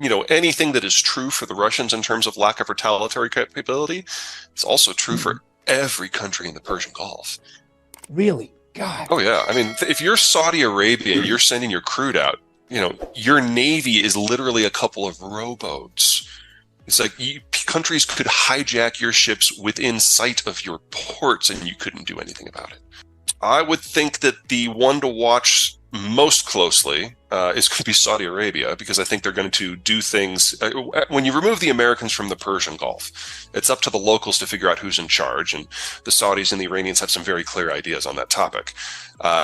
anything that is true for the Russians in terms of lack of retaliatory capability is also true for every country in the Persian Gulf. Really? God. Oh, yeah. I mean, if you're Saudi Arabia and you're sending your crude out, your navy is literally a couple of rowboats. It's like countries could hijack your ships within sight of your ports and you couldn't do anything about it. I would think that the one to watch most closely is going to be Saudi Arabia, because I think they're going to do things. When you remove the Americans from the Persian Gulf, it's up to the locals to figure out who's in charge, and the Saudis and the Iranians have some very clear ideas on that topic.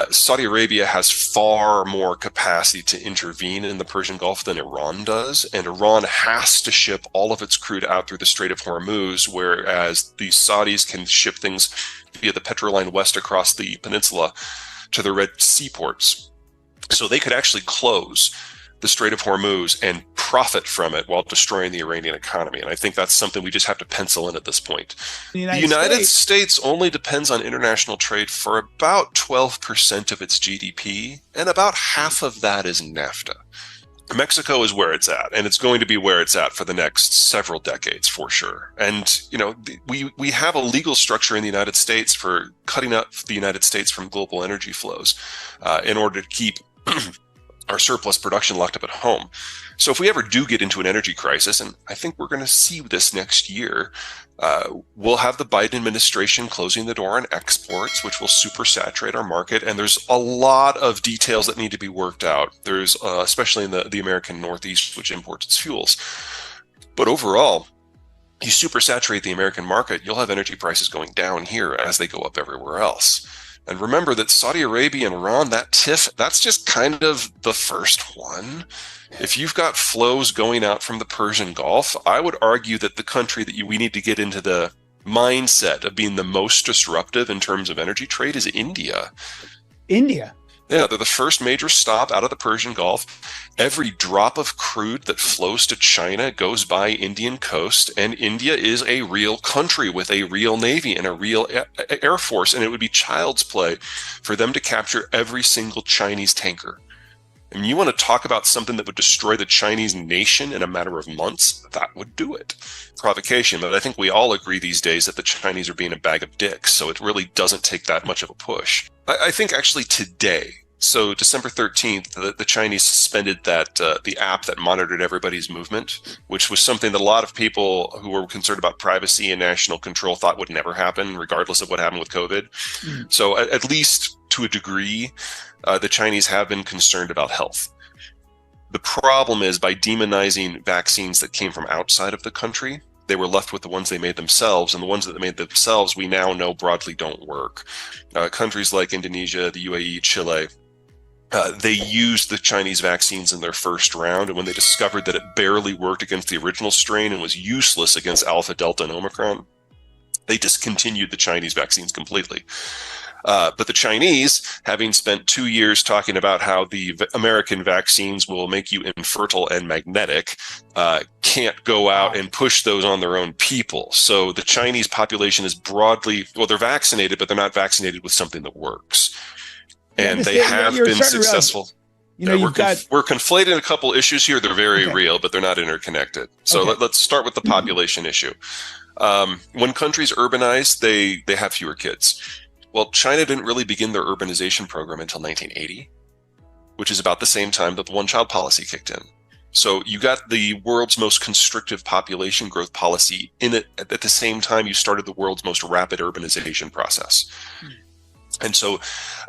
Saudi Arabia has far more capacity to intervene in the Persian Gulf than Iran does, and Iran has to ship all of its crude out through the Strait of Hormuz, whereas the Saudis can ship things via the Petroline West across the peninsula to the Red Sea ports. So they could actually close the Strait of Hormuz and profit from it while destroying the Iranian economy. And I think that's something we just have to pencil in at this point. The United States only depends on international trade for about 12% of its GDP, and about half of that is NAFTA. Mexico is where it's at, and it's going to be where it's at for the next several decades for sure. And, we have a legal structure in the United States for cutting out the United States from global energy flows in order to keep our surplus production locked up at home. So if we ever do get into an energy crisis, and I think we're going to see this next year, we'll have the Biden administration closing the door on exports, which will supersaturate our market. And there's a lot of details that need to be worked out. There's especially in the American Northeast, which imports its fuels. But overall, you supersaturate the American market, you'll have energy prices going down here as they go up everywhere else. And remember that Saudi Arabia and Iran, that tiff, that's just kind of the first one. If you've got flows going out from the Persian Gulf, I would argue that the country that we need to get into the mindset of being the most disruptive in terms of energy trade is India. India? Yeah, they're the first major stop out of the Persian Gulf. Every drop of crude that flows to China goes by Indian coast, and India is a real country with a real navy and a real air force, and it would be child's play for them to capture every single Chinese tanker. And you want to talk about something that would destroy the Chinese nation in a matter of months? That would do it. Provocation, but I think we all agree these days that the Chinese are being a bag of dicks, so it really doesn't take that much of a push. I think actually today, so December 13th, the Chinese suspended the app that monitored everybody's movement, which was something that a lot of people who were concerned about privacy and national control thought would never happen, regardless of what happened with COVID. So at least to a degree, the Chinese have been concerned about health. The problem is, by demonizing vaccines that came from outside of the country, they were left with the ones they made themselves, and the ones that they made themselves we now know broadly don't work. Countries like Indonesia, the UAE, Chile, they used the Chinese vaccines in their first round, and when they discovered that it barely worked against the original strain and was useless against Alpha, Delta, and Omicron, they discontinued the Chinese vaccines completely. But the Chinese, having spent 2 years talking about how the American vaccines will make you infertile and magnetic, can't go out and push those on their own people. So the Chinese population is broadly, well, they're vaccinated, but they're not vaccinated with something that works. And they have been successful. We're conflating a couple issues here. They're very real, but they're not interconnected. So let's start with the population issue. When countries urbanize, they have fewer kids. Well, China didn't really begin their urbanization program until 1980, which is about the same time that the one-child policy kicked in. So you got the world's most constrictive population growth policy in it at the same time you started the world's most rapid urbanization process. And so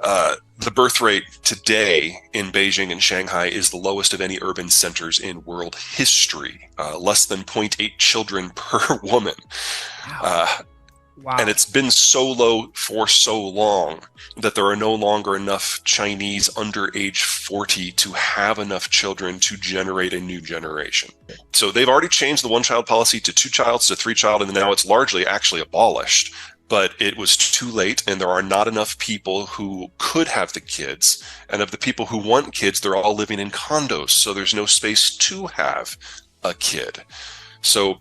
the birth rate today in Beijing and Shanghai is the lowest of any urban centers in world history, less than 0.8 children per woman. Wow. And it's been so low for so long that there are no longer enough Chinese under age 40 to have enough children to generate a new generation. So they've already changed the one-child policy to two-child to three-child, and now it's largely actually abolished. But it was too late, and there are not enough people who could have the kids. And of the people who want kids, they're all living in condos, so there's no space to have a kid. So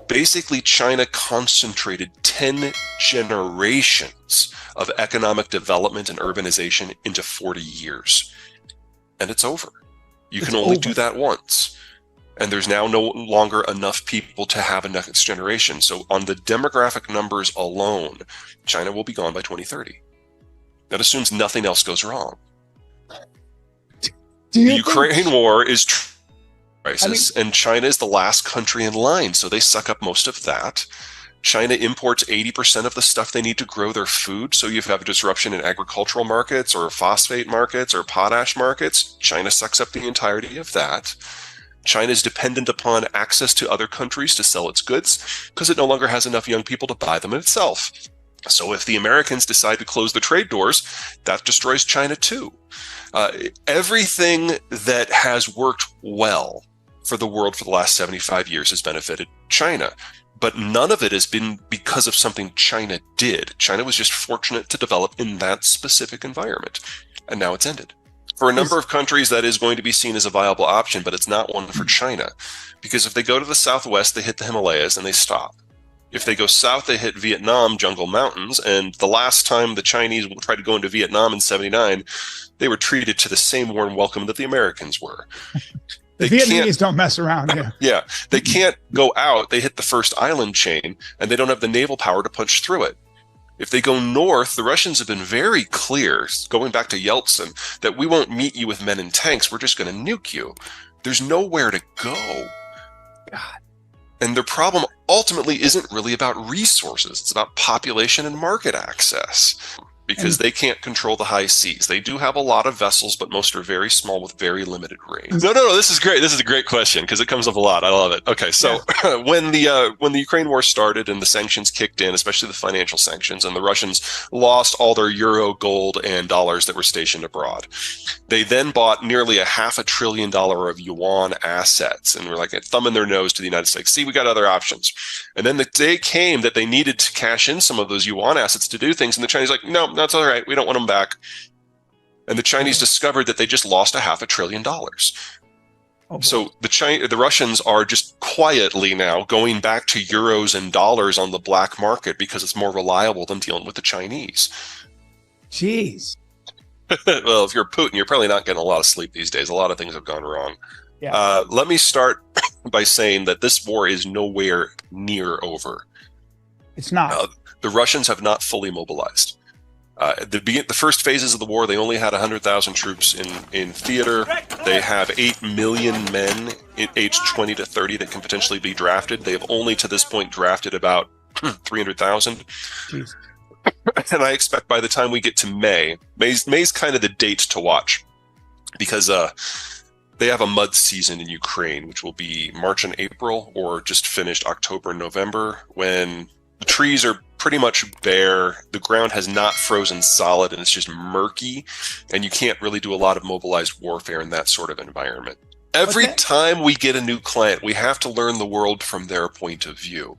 basically, China concentrated 10 generations of economic development and urbanization into 40 years. And it's over. You can only do that once. And there's now no longer enough people to have a next generation. So on the demographic numbers alone, China will be gone by 2030. That assumes nothing else goes wrong. The Ukraine war is crisis, and China is the last country in line, so they suck up most of that. China imports 80% of the stuff they need to grow their food, so you have a disruption in agricultural markets or phosphate markets or potash markets. China sucks up the entirety of that. China is dependent upon access to other countries to sell its goods because it no longer has enough young people to buy them itself. So if the Americans decide to close the trade doors, that destroys China too. Everything that has worked well for the world for the last 75 years has benefited China. But none of it has been because of something China did. China was just fortunate to develop in that specific environment. And now it's ended. For a number of countries, that is going to be seen as a viable option, but it's not one for China. Because if they go to the southwest, they hit the Himalayas and they stop. If they go south, they hit Vietnam, jungle mountains. And the last time the Chinese tried to go into Vietnam in 79, they were treated to the same warm welcome that the Americans were. The Vietnamese don't mess around. Yeah. Yeah. They can't go out. They hit the first island chain, and they don't have the naval power to punch through it. If they go north, the Russians have been very clear, going back to Yeltsin, that we won't meet you with men in tanks. We're just going to nuke you. There's nowhere to go. God. And their problem ultimately isn't really about resources. It's about population and market access. Because they can't control the high seas. They do have a lot of vessels, but most are very small with very limited range. No, this is great. This is a great question because it comes up a lot. I love it. Okay, so when the Ukraine war started and the sanctions kicked in, especially the financial sanctions, and the Russians lost all their euro, gold, and dollars that were stationed abroad, they then bought nearly $500 billion of yuan assets and were like thumbing their nose to the United States. See, we got other options. And then the day came that they needed to cash in some of those yuan assets to do things, and the Chinese like, no, that's all right. We don't want them back. And the Chinese discovered that they just lost $500 billion. So the Russians are just quietly now going back to euros and dollars on the black market because it's more reliable than dealing with the Chinese. Jeez. Well, if you're Putin, you're probably not getting a lot of sleep these days. A lot of things have gone wrong. Yeah. Let me start by saying that this war is nowhere near over. It's not. The Russians have not fully mobilized. The first phases of the war, they only had 100,000 troops in theater. They have 8 million men aged 20 to 30 that can potentially be drafted. They have only to this point drafted about 300,000. And I expect by the time we get to May's kind of the date to watch because they have a mud season in Ukraine, which will be March and April, or just finished October and November, when the trees are pretty much bare. The ground has not frozen solid and it's just murky. And you can't really do a lot of mobilized warfare in that sort of environment. Every time we get a new client, we have to learn the world from their point of view.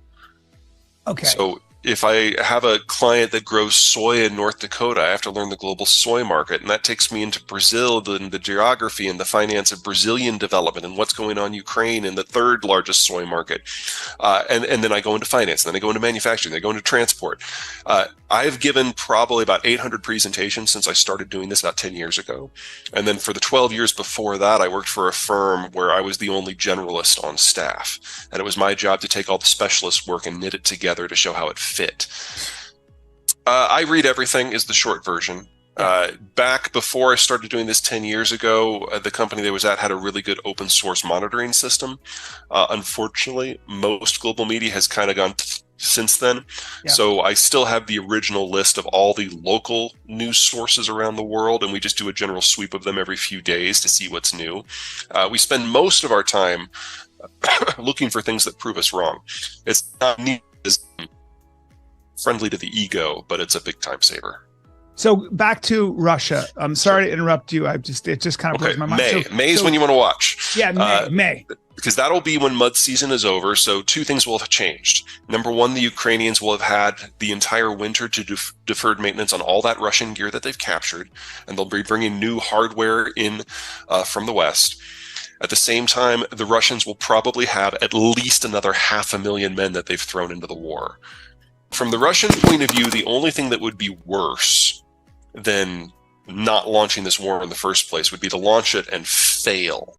Okay. So if I have a client that grows soy in North Dakota, I have to learn the global soy market. And that takes me into Brazil, the geography and the finance of Brazilian development and what's going on in Ukraine and the third largest soy market. And then I go into finance, and then I go into manufacturing, then I go into transport. I've given probably about 800 presentations since I started doing this about 10 years ago. And then for the 12 years before that, I worked for a firm where I was the only generalist on staff. And it was my job to take all the specialist work and knit it together to show how it fit. I read everything is the short version. Back before I started doing this 10 years ago, the company that I was at had a really good open source monitoring system. Unfortunately, most global media has kind of gone since then. Yeah. So I still have the original list of all the local news sources around the world, and we just do a general sweep of them every few days to see what's new. We spend most of our time looking for things that prove us wrong. It's not neat as friendly to the ego, but it's a big time saver. So back to Russia. I'm sorry to interrupt you. It just kind of blows my mind. May is when you want to watch. Yeah, May. Because that'll be when mud season is over. So two things will have changed. Number one, the Ukrainians will have had the entire winter to deferred maintenance on all that Russian gear that they've captured, and they'll be bringing new hardware in from the West. At the same time, the Russians will probably have at least another 500,000 men that they've thrown into the war. From the Russian point of view, the only thing that would be worse than not launching this war in the first place would be to launch it and fail.